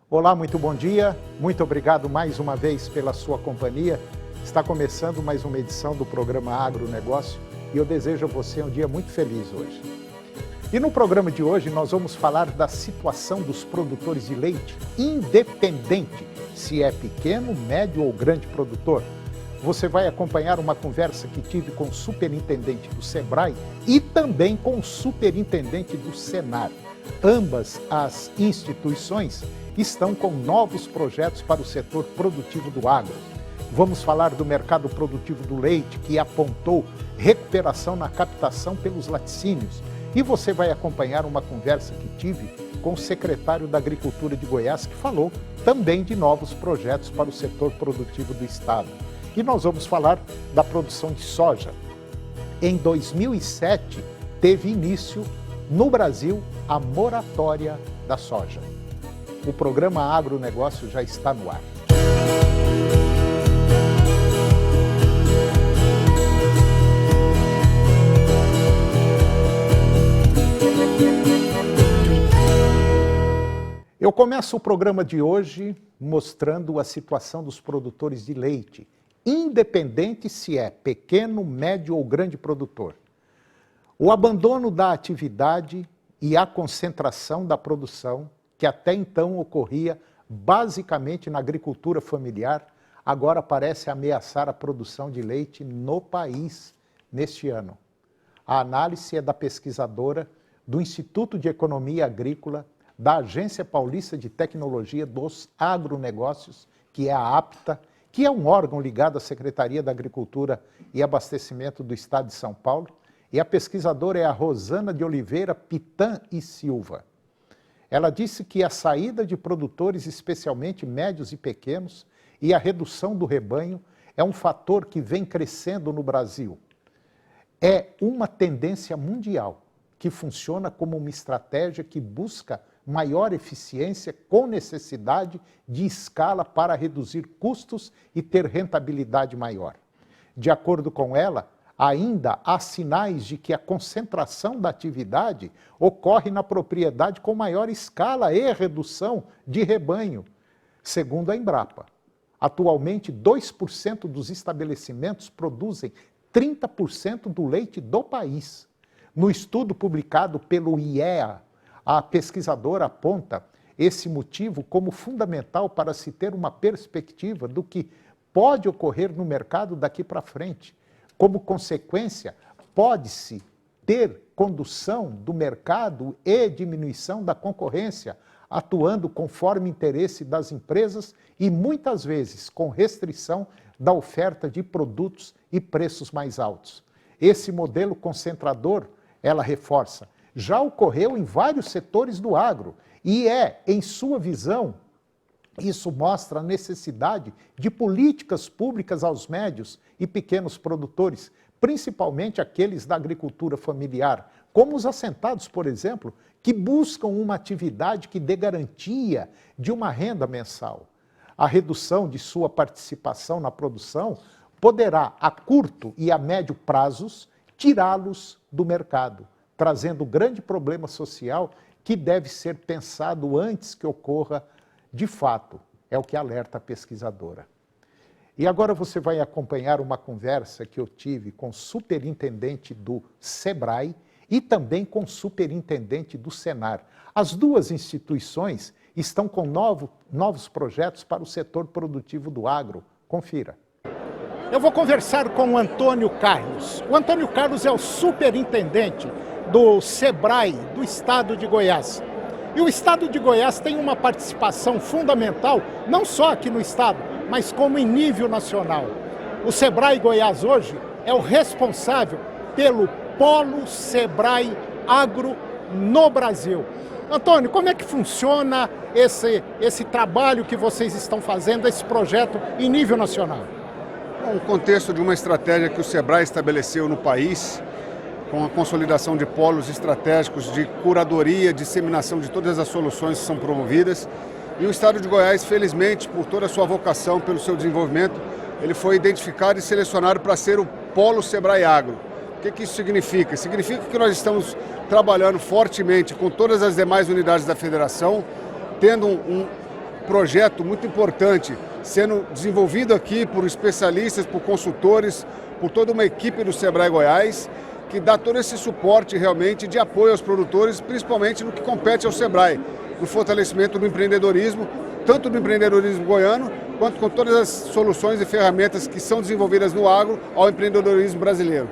Olá, muito bom dia. Muito obrigado mais uma vez pela sua companhia. Está começando mais uma edição do programa Agronegócio e eu desejo a você um dia muito feliz hoje. E no programa de hoje nós vamos falar da situação dos produtores de leite, independente se é pequeno, médio ou grande produtor. Você vai acompanhar uma conversa que tive com o superintendente do SEBRAE e também com o superintendente do SENAR. Ambas as instituições estão com novos projetos para o setor produtivo do agro. Vamos falar do mercado produtivo do leite, que apontou recuperação na captação pelos laticínios. E você vai acompanhar uma conversa que tive com o secretário da Agricultura de Goiás, que falou também de novos projetos para o setor produtivo do estado. E nós vamos falar da produção de soja. Em 2007, teve início no Brasil a moratória da soja. O programa Agronegócio já está no ar. Eu começo o programa de hoje mostrando a situação dos produtores de leite, independente se é pequeno, médio ou grande produtor. O abandono da atividade e a concentração da produção, que até então ocorria basicamente na agricultura familiar, agora parece ameaçar a produção de leite no país neste ano. A análise é da pesquisadora do Instituto de Economia Agrícola da Agência Paulista de Tecnologia dos Agronegócios, que é a APTA, que é um órgão ligado à Secretaria da Agricultura e Abastecimento do Estado de São Paulo, e a pesquisadora é a Rosana de Oliveira Pitan e Silva. Ela disse que a saída de produtores, especialmente médios e pequenos, e a redução do rebanho é um fator que vem crescendo no Brasil. É uma tendência mundial que funciona como uma estratégia que busca maior eficiência com necessidade de escala para reduzir custos e ter rentabilidade maior. De acordo com ela, ainda há sinais de que a concentração da atividade ocorre na propriedade com maior escala e redução de rebanho, segundo a Embrapa. Atualmente, 2% dos estabelecimentos produzem 30% do leite do país. No estudo publicado pelo IEA, a pesquisadora aponta esse motivo como fundamental para se ter uma perspectiva do que pode ocorrer no mercado daqui para frente. Como consequência, pode-se ter condução do mercado e diminuição da concorrência, atuando conforme interesse das empresas e muitas vezes com restrição da oferta de produtos e preços mais altos. Esse modelo concentrador, ela reforça, já ocorreu em vários setores do agro e em sua visão, isso mostra a necessidade de políticas públicas aos médios e pequenos produtores, principalmente aqueles da agricultura familiar, como os assentados, por exemplo, que buscam uma atividade que dê garantia de uma renda mensal. A redução de sua participação na produção poderá, a curto e a médio prazos, tirá-los do mercado, trazendo grande problema social que deve ser pensado antes que ocorra de fato, é o que alerta a pesquisadora. E agora você vai acompanhar uma conversa que eu tive com o superintendente do SEBRAE e também com o superintendente do SENAR. As duas instituições estão com novos projetos para o setor produtivo do agro. Confira. Eu vou conversar com o Antônio Carlos. O Antônio Carlos é o superintendente do SEBRAE do estado de Goiás. E o estado de Goiás tem uma participação fundamental, não só aqui no estado, mas como em nível nacional. O SEBRAE Goiás hoje é o responsável pelo Polo SEBRAE Agro no Brasil. Antônio, como é que funciona esse trabalho que vocês estão fazendo, esse projeto em nível nacional? No contexto de uma estratégia que o SEBRAE estabeleceu no país, com a consolidação de polos estratégicos de curadoria, disseminação de todas as soluções que são promovidas. E o estado de Goiás, felizmente, por toda a sua vocação, pelo seu desenvolvimento, ele foi identificado e selecionado para ser o Polo SEBRAE Agro. O que isso significa? Significa que nós estamos trabalhando fortemente com todas as demais unidades da federação, tendo projeto muito importante sendo desenvolvido aqui por especialistas, por consultores, por toda uma equipe do Sebrae Goiás, que dá todo esse suporte realmente de apoio aos produtores, principalmente no que compete ao Sebrae, no fortalecimento do empreendedorismo, tanto do empreendedorismo goiano, quanto com todas as soluções e ferramentas que são desenvolvidas no agro ao empreendedorismo brasileiro.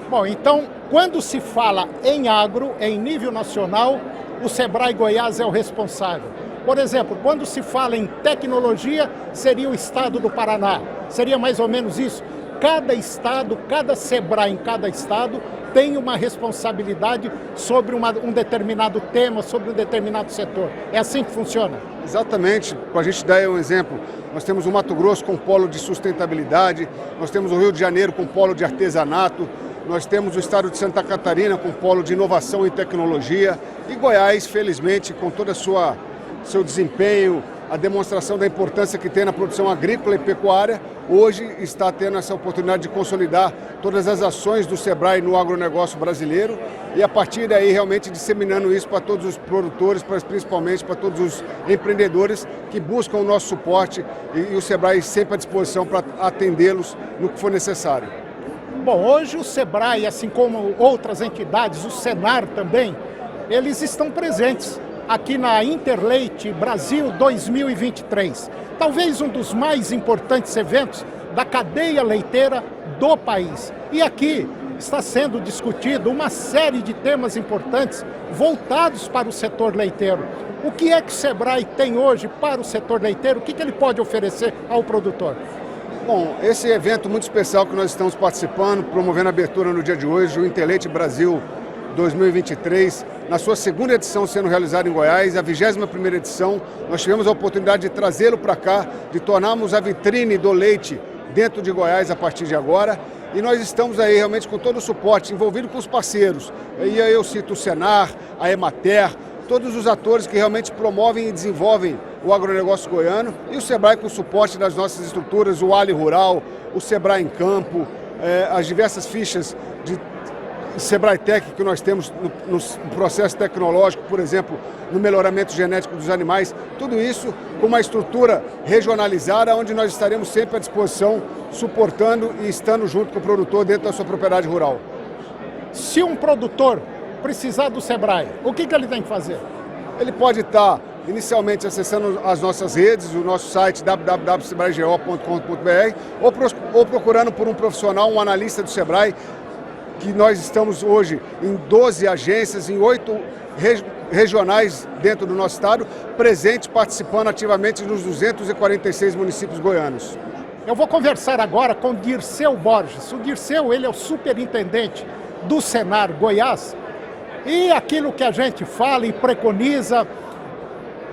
Bom, então, quando se fala em agro, em nível nacional, o Sebrae Goiás é o responsável. Por exemplo, quando se fala em tecnologia, seria o estado do Paraná. Seria mais ou menos isso. Cada estado, cada Sebrae em cada estado tem uma responsabilidade sobre um determinado tema, sobre um determinado setor. É assim que funciona? Exatamente. Para a gente dar um exemplo, nós temos o Mato Grosso com polo de sustentabilidade, nós temos o Rio de Janeiro com polo de artesanato, nós temos o estado de Santa Catarina com polo de inovação e tecnologia e Goiás, felizmente, com todo o seu desempenho, a demonstração da importância que tem na produção agrícola e pecuária, hoje está tendo essa oportunidade de consolidar todas as ações do Sebrae no agronegócio brasileiro e a partir daí realmente disseminando isso para todos os produtores, principalmente para todos os empreendedores que buscam o nosso suporte e o Sebrae sempre à disposição para atendê-los no que for necessário. Bom, hoje o Sebrae, assim como outras entidades, o Senar também, eles estão presentes aqui na Interleite Brasil 2023. Talvez um dos mais importantes eventos da cadeia leiteira do país. E aqui está sendo discutido uma série de temas importantes voltados para o setor leiteiro. O que é que o Sebrae tem hoje para o setor leiteiro? O que ele pode oferecer ao produtor? Bom, esse evento muito especial que nós estamos participando, promovendo a abertura no dia de hoje, o Interleite Brasil 2023, na sua segunda edição sendo realizada em Goiás, a 21ª edição, nós tivemos a oportunidade de trazê-lo para cá, de tornarmos a vitrine do leite dentro de Goiás a partir de agora, e nós estamos aí realmente com todo o suporte, envolvido com os parceiros, e aí eu cito o Senar, a Emater, todos os atores que realmente promovem e desenvolvem o agronegócio goiano, e o Sebrae com o suporte das nossas estruturas, o Ali Rural, o Sebrae em Campo, as diversas fichas de Sebrae Tech que nós temos no processo tecnológico, por exemplo, no melhoramento genético dos animais, tudo isso com uma estrutura regionalizada, onde nós estaremos sempre à disposição, suportando e estando junto com o produtor dentro da sua propriedade rural. Se um produtor precisar do Sebrae, o que ele tem que fazer? Ele pode estar inicialmente acessando as nossas redes, o nosso site www.sebraego.com.br ou procurando por um profissional, um analista do Sebrae, que nós estamos hoje em 12 agências, em 8 regionais dentro do nosso estado, presentes, participando ativamente nos 246 municípios goianos. Eu vou conversar agora com Dirceu Borges. O Dirceu, ele é o superintendente do Senar Goiás, e aquilo que a gente fala e preconiza,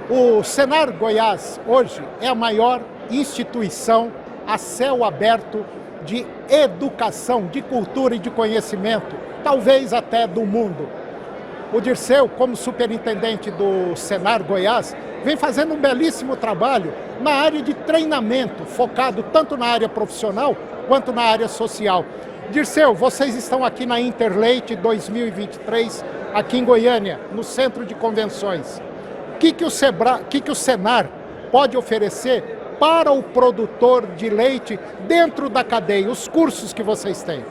o Senar Goiás hoje é a maior instituição a céu aberto de educação, de cultura e de conhecimento, talvez até do mundo. O Dirceu, como superintendente do Senar Goiás, vem fazendo um belíssimo trabalho na área de treinamento, focado tanto na área profissional quanto na área social. Dirceu, vocês estão aqui na Interleite 2023, aqui em Goiânia, no Centro de Convenções. O que o Senar pode oferecer para o produtor de leite dentro da cadeia, os cursos que vocês têm?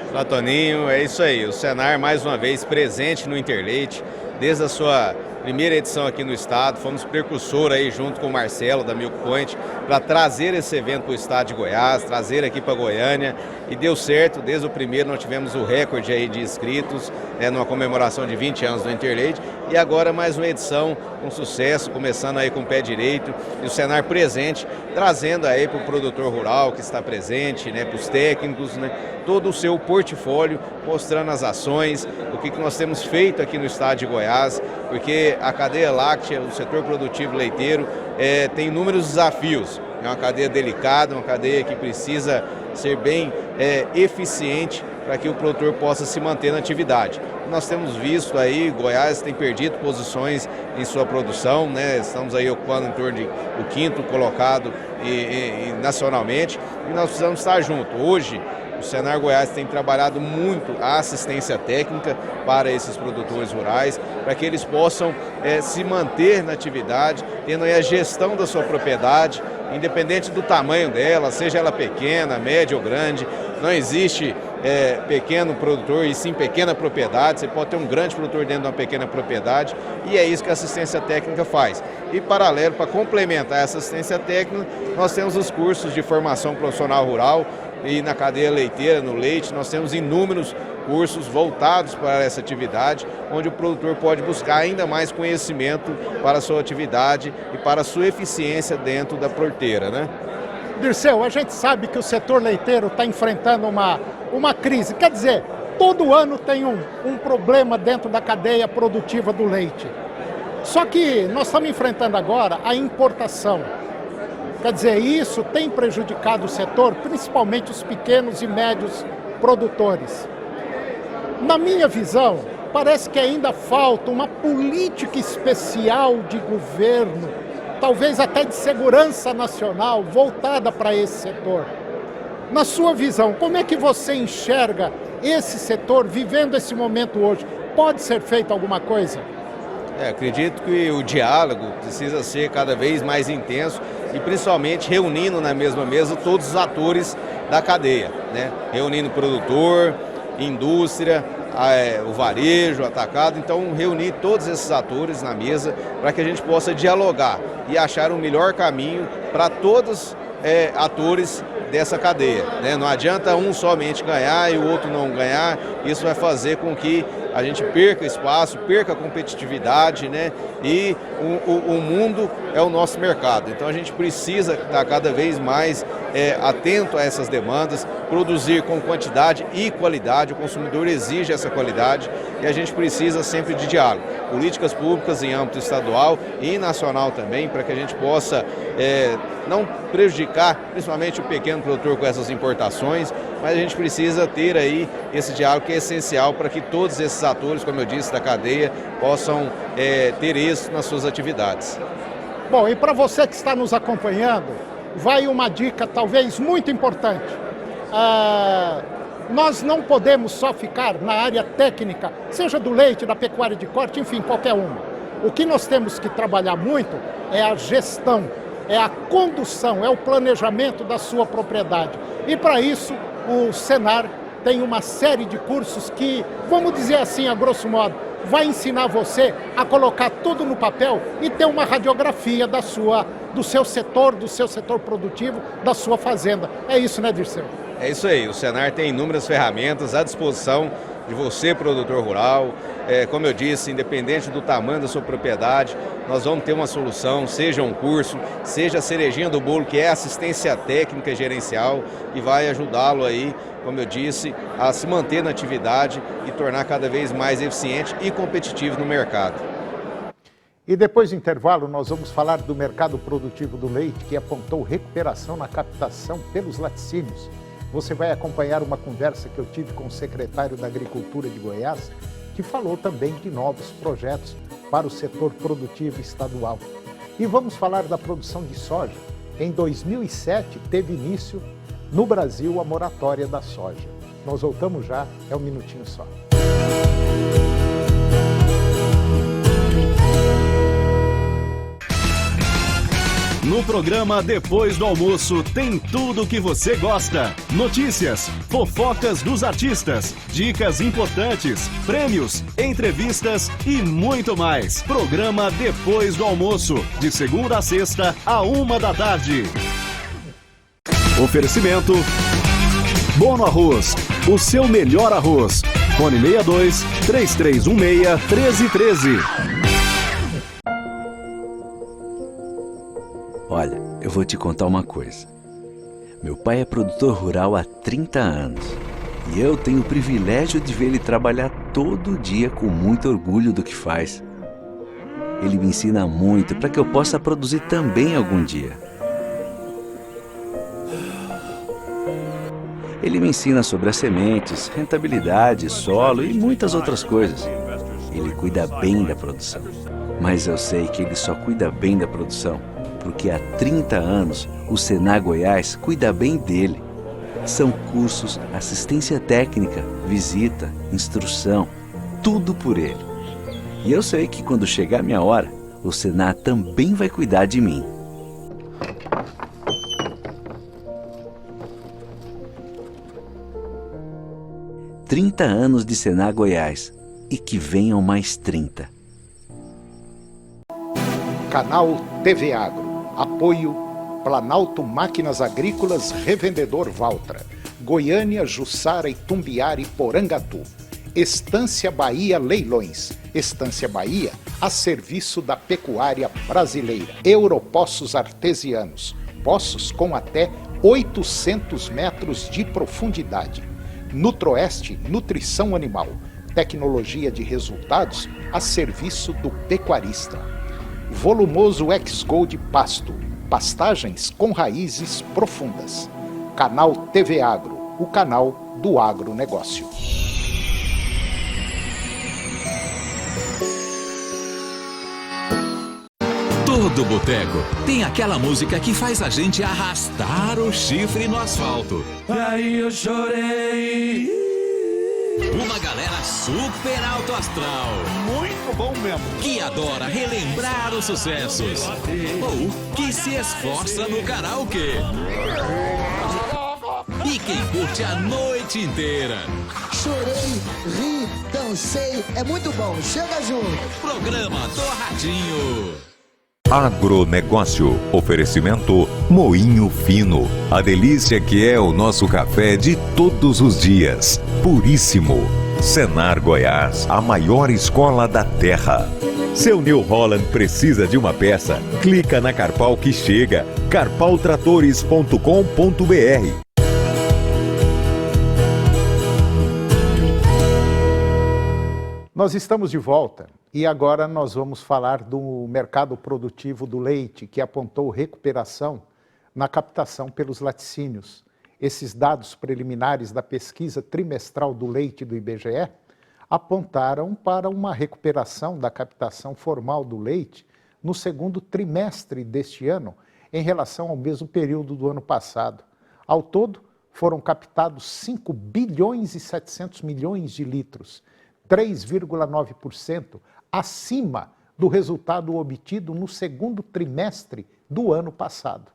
Olá, Toninho, é isso aí. O Senar, mais uma vez, presente no Interleite, desde a sua primeira edição aqui no estado. Fomos precursor aí, junto com o Marcelo, da Milk Point, para trazer esse evento para o estado de Goiás, trazer aqui para Goiânia. E deu certo, desde o primeiro nós tivemos o recorde aí de inscritos, numa comemoração de 20 anos do Interleite. E agora mais uma edição com sucesso, começando aí com o pé direito. E o Senar presente, trazendo aí para o produtor rural que está presente, para os técnicos, todo o seu portfólio, mostrando as ações, o que nós temos feito aqui no estado de Goiás, porque a cadeia láctea, o setor produtivo leiteiro, tem inúmeros desafios. É uma cadeia delicada, uma cadeia que precisa ser bem eficiente para que o produtor possa se manter na atividade. Nós temos visto aí, Goiás tem perdido posições em sua produção, estamos aí ocupando em torno de o 5º colocado nacionalmente, e nós precisamos estar juntos. Hoje, o O Senar Goiás tem trabalhado muito a assistência técnica para esses produtores rurais, para que eles possam se manter na atividade, tendo aí a gestão da sua propriedade, independente do tamanho dela, seja ela pequena, média ou grande. Não existe pequeno produtor e sim pequena propriedade. Você pode ter um grande produtor dentro de uma pequena propriedade e é isso que a assistência técnica faz. E paralelo, para complementar essa assistência técnica, nós temos os cursos de formação profissional rural e na cadeia leiteira, no leite, nós temos inúmeros cursos voltados para essa atividade, onde o produtor pode buscar ainda mais conhecimento para a sua atividade e para a sua eficiência dentro da porteira, né? Dirceu, a gente sabe que o setor leiteiro está enfrentando uma crise. Quer dizer, todo ano tem um problema dentro da cadeia produtiva do leite. Só que nós estamos enfrentando agora a importação. Quer dizer, isso tem prejudicado o setor, principalmente os pequenos e médios produtores. Na minha visão, parece que ainda falta uma política especial de governo, talvez até de segurança nacional, voltada para esse setor. Na sua visão, como é que você enxerga esse setor vivendo esse momento hoje? Pode ser feita alguma coisa? Acredito que o diálogo precisa ser cada vez mais intenso e principalmente reunindo na mesma mesa todos os atores da cadeia, né? Reunindo produtor, indústria, o varejo, o atacado, então reunir todos esses atores na mesa para que a gente possa dialogar e achar o melhor caminho para todos atores dessa cadeia, né? Não adianta um somente ganhar e o outro não ganhar, isso vai fazer com que a gente perca espaço, perca competitividade, né? E o mundo é o nosso mercado, então a gente precisa estar cada vez mais atento a essas demandas, produzir com quantidade e qualidade, o consumidor exige essa qualidade e a gente precisa sempre de diálogo. Políticas públicas em âmbito estadual e nacional também, para que a gente possa não prejudicar, principalmente o pequeno produtor com essas importações, mas a gente precisa ter aí esse diálogo que é essencial para que todos esses atores, como eu disse, da cadeia, possam ter êxito nas suas atividades. Bom, e para você que está nos acompanhando, vai uma dica talvez muito importante. Nós não podemos só ficar na área técnica, seja do leite, da pecuária de corte, enfim, qualquer uma. O que nós temos que trabalhar muito é a gestão, é a condução, é o planejamento da sua propriedade. E para isso, o Senar tem uma série de cursos que, vamos dizer assim, a grosso modo, vai ensinar você a colocar tudo no papel e ter uma radiografia do seu setor produtivo, da sua fazenda. É isso, né, Dirceu? É isso aí, o Senar tem inúmeras ferramentas à disposição de você, produtor rural. Como eu disse, independente do tamanho da sua propriedade, nós vamos ter uma solução, seja um curso, seja a cerejinha do bolo, que é assistência técnica e gerencial, e vai ajudá-lo aí, como eu disse, a se manter na atividade e tornar cada vez mais eficiente e competitivo no mercado. E depois do intervalo, nós vamos falar do mercado produtivo do leite, que apontou recuperação na captação pelos laticínios. Você vai acompanhar uma conversa que eu tive com o secretário da Agricultura de Goiás, que falou também de novos projetos para o setor produtivo estadual. E vamos falar da produção de soja. Em 2007, teve início no Brasil a moratória da soja. Nós voltamos já, é um minutinho só. No programa Depois do Almoço tem tudo o que você gosta. Notícias, fofocas dos artistas, dicas importantes, prêmios, entrevistas e muito mais. Programa Depois do Almoço, de segunda a sexta, à 1h. Oferecimento Bono Arroz, o seu melhor arroz. Fone 62 3316 1313. Olha, eu vou te contar uma coisa. Meu pai é produtor rural há 30 anos e eu tenho o privilégio de ver ele trabalhar todo dia com muito orgulho do que faz. Ele me ensina muito para que eu possa produzir também algum dia. Ele me ensina sobre as sementes, rentabilidade, solo e muitas outras coisas. Ele cuida bem da produção, mas eu sei que ele só cuida bem da produção porque há 30 anos o Senar Goiás cuida bem dele. São cursos, assistência técnica, visita, instrução, tudo por ele. E eu sei que quando chegar a minha hora, o Senar também vai cuidar de mim. "30 anos de Senar Goiás e que venham mais 30. Canal TV Agro. Apoio Planalto Máquinas Agrícolas Revendedor Valtra. Goiânia, Jussara, Itumbiara e Porangatu. Estância Bahia Leilões. Estância Bahia a serviço da pecuária brasileira. Europoços Artesianos. Poços com até 800 metros de profundidade. Nutroeste Nutrição Animal. Tecnologia de resultados a serviço do pecuarista. Volumoso X-Gold Pasto. Pastagens com raízes profundas. Canal TV Agro, o canal do agronegócio. Todo boteco tem aquela música que faz a gente arrastar o chifre no asfalto. Aí eu chorei. Uma galera super alto astral. Muito bom mesmo. Que adora relembrar os sucessos. Ou que se esforça no karaokê. E quem curte a noite inteira. Chorei, ri, dancei, é muito bom. Chega junto. Programa do Ratinho. Agronegócio. Oferecimento Moinho Fino. A delícia que é o nosso café de todos os dias. Puríssimo. Senar Goiás, a maior escola da terra. Seu New Holland precisa de uma peça? Clica na Carpal que chega. carpaltratores.com.br. Nós estamos de volta e agora nós vamos falar do mercado produtivo do leite, que apontou recuperação na captação pelos laticínios. Esses dados preliminares da pesquisa trimestral do leite do IBGE apontaram para uma recuperação da captação formal do leite no segundo trimestre deste ano, em relação ao mesmo período do ano passado. Ao todo, foram captados 5 bilhões e 700 milhões de litros, 3,9% acima do resultado obtido no segundo trimestre do ano passado.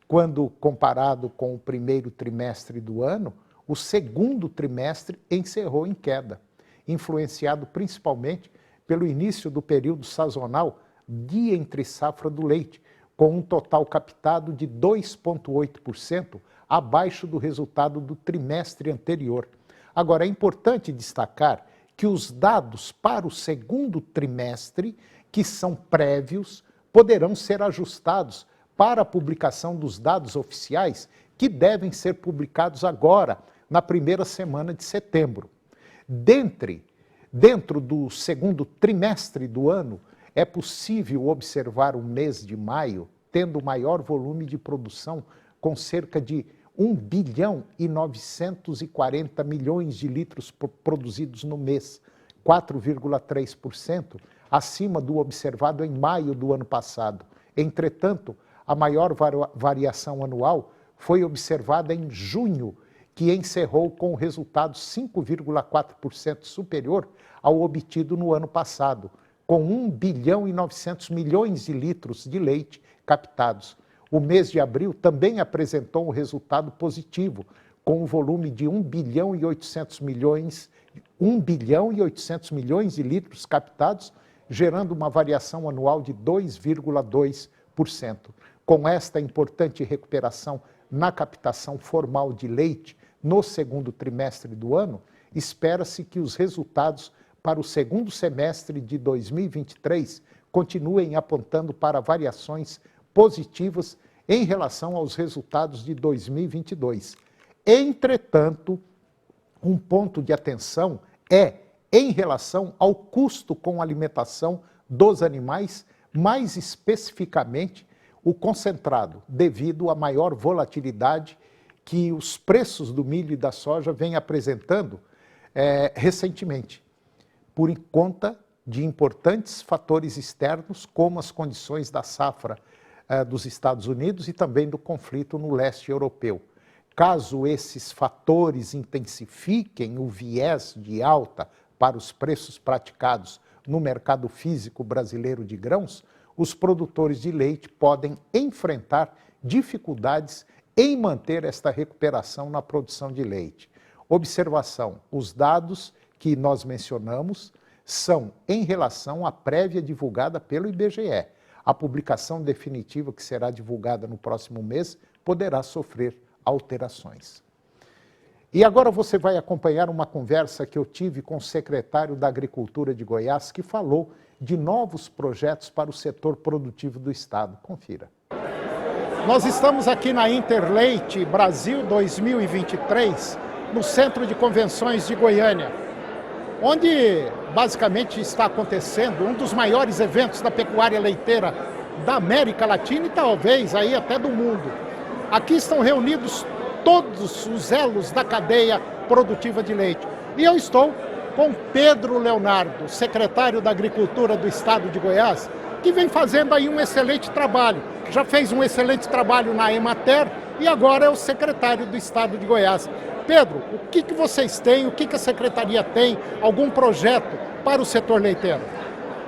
Quando comparado com o primeiro trimestre do ano, o segundo trimestre encerrou em queda, influenciado principalmente pelo início do período sazonal de entre-safra do leite, com um total captado de 2,8% abaixo do resultado do trimestre anterior. Agora, é importante destacar que os dados para o segundo trimestre, que são prévios, poderão ser ajustados para a publicação dos dados oficiais, que devem ser publicados agora, na primeira semana de setembro. Dentro do segundo trimestre do ano, é possível observar o mês de maio tendo maior volume de produção, com cerca de 1 bilhão e 940 milhões de litros produzidos no mês, 4,3% acima do observado em maio do ano passado. Entretanto, a maior variação anual foi observada em junho, que encerrou com o resultado 5,4% superior ao obtido no ano passado, com 1 bilhão e 900 milhões de litros de leite captados. O mês de abril também apresentou um resultado positivo, com um volume de 1 bilhão e 800 milhões de litros captados, gerando uma variação anual de 2,2%. Com esta importante recuperação na captação formal de leite no segundo trimestre do ano, espera-se que os resultados para o segundo semestre de 2023 continuem apontando para variações positivas em relação aos resultados de 2022. Entretanto, um ponto de atenção é em relação ao custo com alimentação dos animais, mais especificamente o concentrado, devido à maior volatilidade que os preços do milho e da soja vêm apresentando recentemente, por conta de importantes fatores externos, como as condições da safra dos Estados Unidos e também do conflito no leste europeu. caso esses fatores intensifiquem o viés de alta para os preços praticados no mercado físico brasileiro de grãos, os produtores de leite podem enfrentar dificuldades em manter esta recuperação na produção de leite. Observação: os dados que nós mencionamos são em relação à prévia divulgada pelo IBGE. A publicação definitiva, que será divulgada no próximo mês, poderá sofrer alterações. E agora você vai acompanhar uma conversa que eu tive com o secretário da Agricultura de Goiás, que falou de novos projetos para o setor produtivo do estado. Confira. Nós estamos aqui na Interleite Brasil 2023, no Centro de Convenções de Goiânia, onde basicamente está acontecendo um dos maiores eventos da pecuária leiteira da América Latina e talvez aí até do mundo. Aqui estão reunidos todos os elos da cadeia produtiva de leite. E eu estou com Pedro Leonardo, secretário da Agricultura do estado de Goiás, que vem fazendo aí um excelente trabalho. Já fez um excelente trabalho na Emater e agora é o secretário do estado de Goiás. Pedro, o que vocês têm, o que a secretaria tem, algum projeto para o setor leiteiro?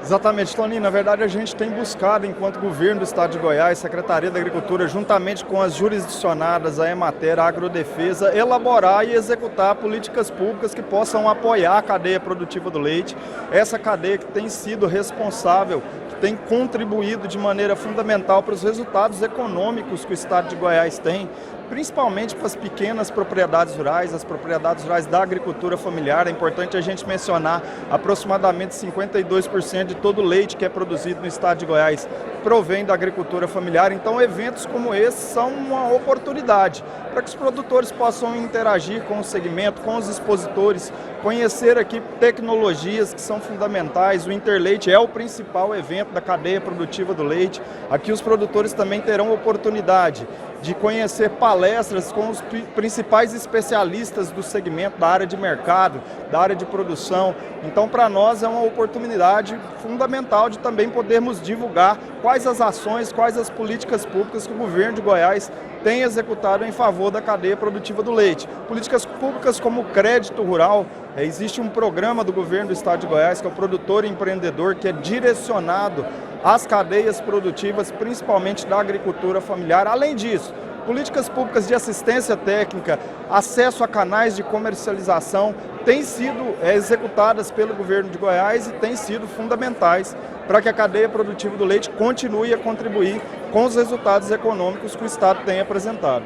Exatamente, Toninho. Na verdade, a gente tem buscado, enquanto governo do estado de Goiás, Secretaria da Agricultura, juntamente com as jurisdicionadas, a Emater, a Agrodefesa, elaborar e executar políticas públicas que possam apoiar a cadeia produtiva do leite. Essa cadeia que tem sido responsável, que tem contribuído de maneira fundamental para os resultados econômicos que o estado de Goiás tem, principalmente para as pequenas propriedades rurais, as propriedades rurais da agricultura familiar. É importante a gente mencionar, aproximadamente 52% de todo o leite que é produzido no estado de Goiás provém da agricultura familiar. Então, eventos como esse são uma oportunidade para que os produtores possam interagir com o segmento, com os expositores, conhecer aqui tecnologias que são fundamentais. O Interleite é o principal evento da cadeia produtiva do leite. Aqui os produtores também terão oportunidade de conhecer palestras com os principais especialistas do segmento, da área de mercado, da área de produção. Então, para nós é uma oportunidade fundamental de também podermos divulgar quais as ações, quais as políticas públicas que o governo de Goiás tem executado em favor da cadeia produtiva do leite. Políticas públicas como o crédito rural. Existe um programa do governo do estado de Goiás, que é o Produtor Empreendedor, que é direcionado às cadeias produtivas, principalmente da agricultura familiar. Além disso, políticas públicas de assistência técnica, acesso a canais de comercialização, têm sido executadas pelo governo de Goiás e têm sido fundamentais para que a cadeia produtiva do leite continue a contribuir com os resultados econômicos que o estado tem apresentado.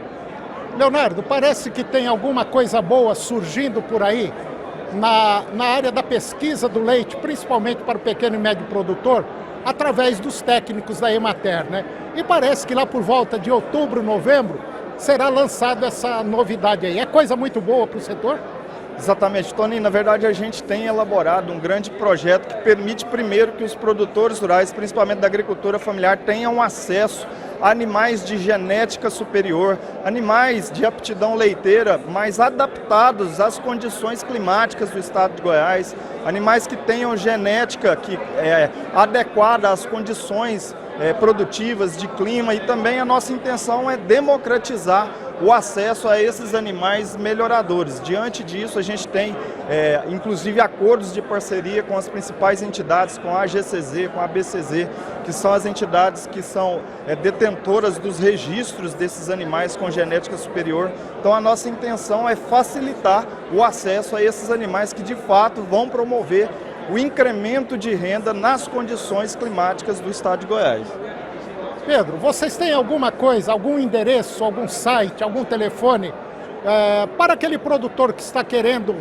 Leonardo, parece que tem alguma coisa boa surgindo por aí na área da pesquisa do leite, principalmente para o pequeno e médio produtor, através dos técnicos da Emater, né? E parece que lá por volta de outubro, novembro, será lançada essa novidade aí. É coisa muito boa para o setor? Exatamente, Toninho. Na verdade, a gente tem elaborado um grande projeto que permite, primeiro, que os produtores rurais, principalmente da agricultura familiar, tenham acesso a animais de genética superior, animais de aptidão leiteira, mais adaptados às condições climáticas do estado de Goiás, animais que tenham genética que é adequada às condições produtivas de clima, e também a nossa intenção é democratizar o acesso a esses animais melhoradores. Diante disso, a gente tem, inclusive, acordos de parceria com as principais entidades, com a AGCZ, com a ABCZ, que são as entidades que são detentoras dos registros desses animais com genética superior. Então, a nossa intenção é facilitar o acesso a esses animais que, de fato, vão promover o incremento de renda nas condições climáticas do estado de Goiás. Pedro, vocês têm alguma coisa, algum endereço, algum site, algum telefone para aquele produtor que está querendo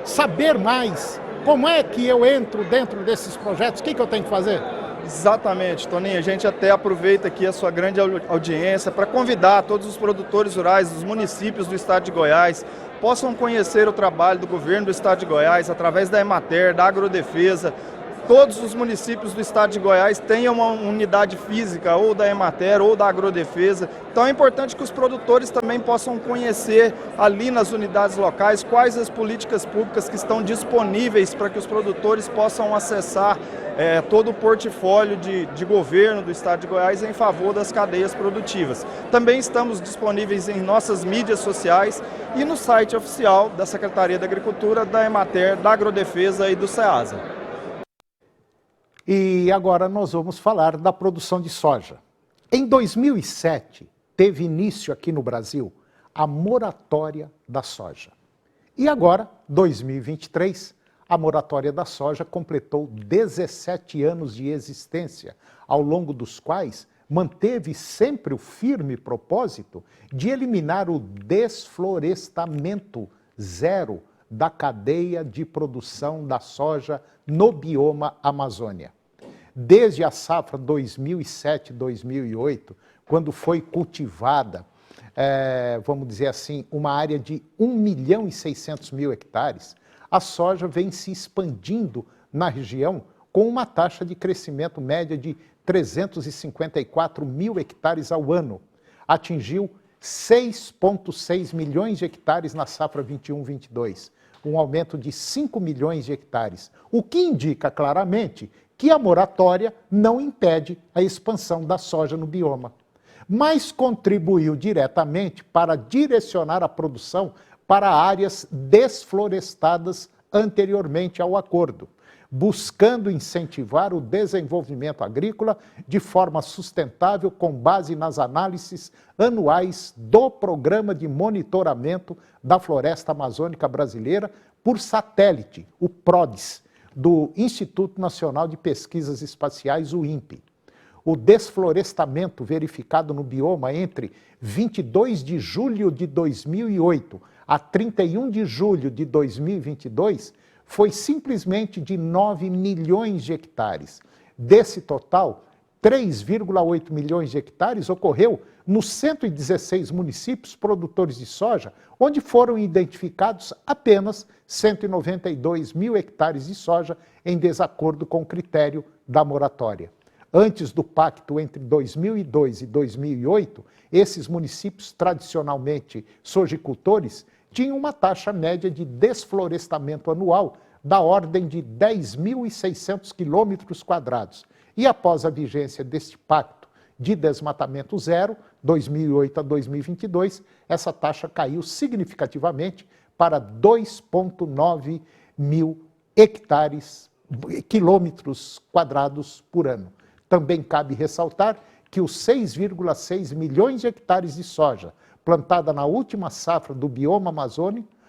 saber mais como é que eu entro dentro desses projetos? O que eu tenho que fazer? Exatamente, Toninho. A gente até aproveita aqui a sua grande audiência para convidar todos os produtores rurais dos municípios do estado de Goiás possam conhecer o trabalho do governo do estado de Goiás através da Emater, da Agrodefesa, todos os municípios do estado de Goiás tenham uma unidade física, ou da Emater, ou da Agrodefesa. Então é importante que os produtores também possam conhecer ali nas unidades locais quais as políticas públicas que estão disponíveis para que os produtores possam acessar todo o portfólio de governo do estado de Goiás em favor das cadeias produtivas. Também estamos disponíveis em nossas mídias sociais e no site oficial da Secretaria da Agricultura, da Emater, da Agrodefesa e do Ceasa. E agora nós vamos falar da produção de soja. Em 2007, teve início aqui no Brasil a moratória da soja. E agora, 2023, a moratória da soja completou 17 anos de existência, ao longo dos quais manteve sempre o firme propósito de eliminar o desflorestamento zero da cadeia de produção da soja no bioma Amazônia. Desde a safra 2007-2008, quando foi cultivada, vamos dizer assim, uma área de 1.600.000 hectares, a soja vem se expandindo na região com uma taxa de crescimento média de 354 mil hectares ao ano. Atingiu 6,6 milhões de hectares na safra 21-22, um aumento de 5 milhões de hectares, o que indica claramente que a moratória não impede a expansão da soja no bioma, mas contribuiu diretamente para direcionar a produção para áreas desflorestadas anteriormente ao acordo, buscando incentivar o desenvolvimento agrícola de forma sustentável com base nas análises anuais do Programa de Monitoramento da Floresta Amazônica Brasileira por satélite, o PRODES, do Instituto Nacional de Pesquisas Espaciais, o INPE. O desflorestamento verificado no bioma entre 22 de julho de 2008 a 31 de julho de 2022 foi simplesmente de 9 milhões de hectares. Desse total, 3,8 milhões de hectares ocorreu nos 116 municípios produtores de soja, onde foram identificados apenas 192 mil hectares de soja em desacordo com o critério da moratória. Antes do pacto entre 2002 e 2008, esses municípios tradicionalmente sojicultores tinham uma taxa média de desflorestamento anual da ordem de 10.600 quilômetros quadrados. E após a vigência deste pacto de desmatamento zero, 2008 a 2022, essa taxa caiu significativamente para 2,9 mil quilômetros quadrados por ano. Também cabe ressaltar que os 6,6 milhões de hectares de soja plantada na última safra do bioma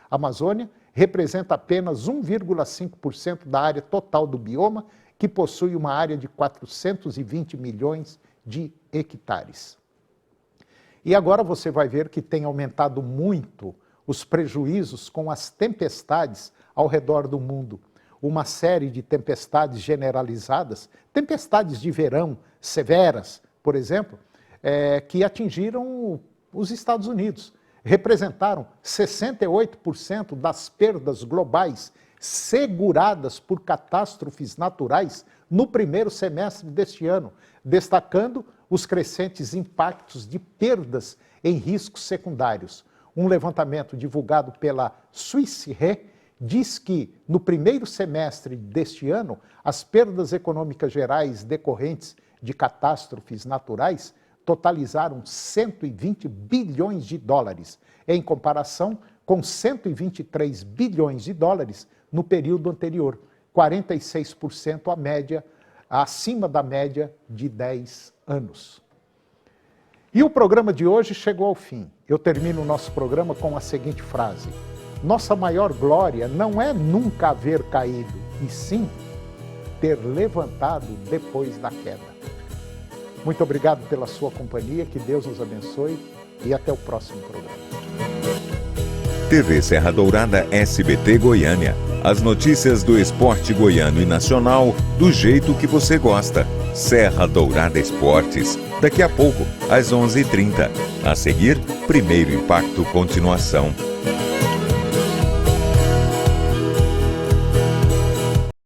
Amazônia representa apenas 1,5% da área total do bioma, que possui uma área de 420 milhões de hectares. E agora você vai ver que tem aumentado muito os prejuízos com as tempestades ao redor do mundo. Uma série de tempestades generalizadas, tempestades de verão severas, por exemplo, que atingiram os Estados Unidos. Representaram 68% das perdas globais seguradas por catástrofes naturais no primeiro semestre deste ano, destacando os crescentes impactos de perdas em riscos secundários. Um levantamento divulgado pela Swiss Re diz que, no primeiro semestre deste ano, as perdas econômicas gerais decorrentes de catástrofes naturais totalizaram 120 bilhões de dólares, em comparação com 123 bilhões de dólares no período anterior, 46% acima da média de 10 anos. E o programa de hoje chegou ao fim. Eu termino o nosso programa com a seguinte frase: nossa maior glória não é nunca haver caído, e sim ter levantado depois da queda. Muito obrigado pela sua companhia, que Deus nos abençoe e até o próximo programa. TV Serra Dourada SBT Goiânia. As notícias do esporte goiano e nacional do jeito que você gosta. Serra Dourada Esportes. Daqui a pouco, às 11h30. A seguir, Primeiro Impacto Continuação.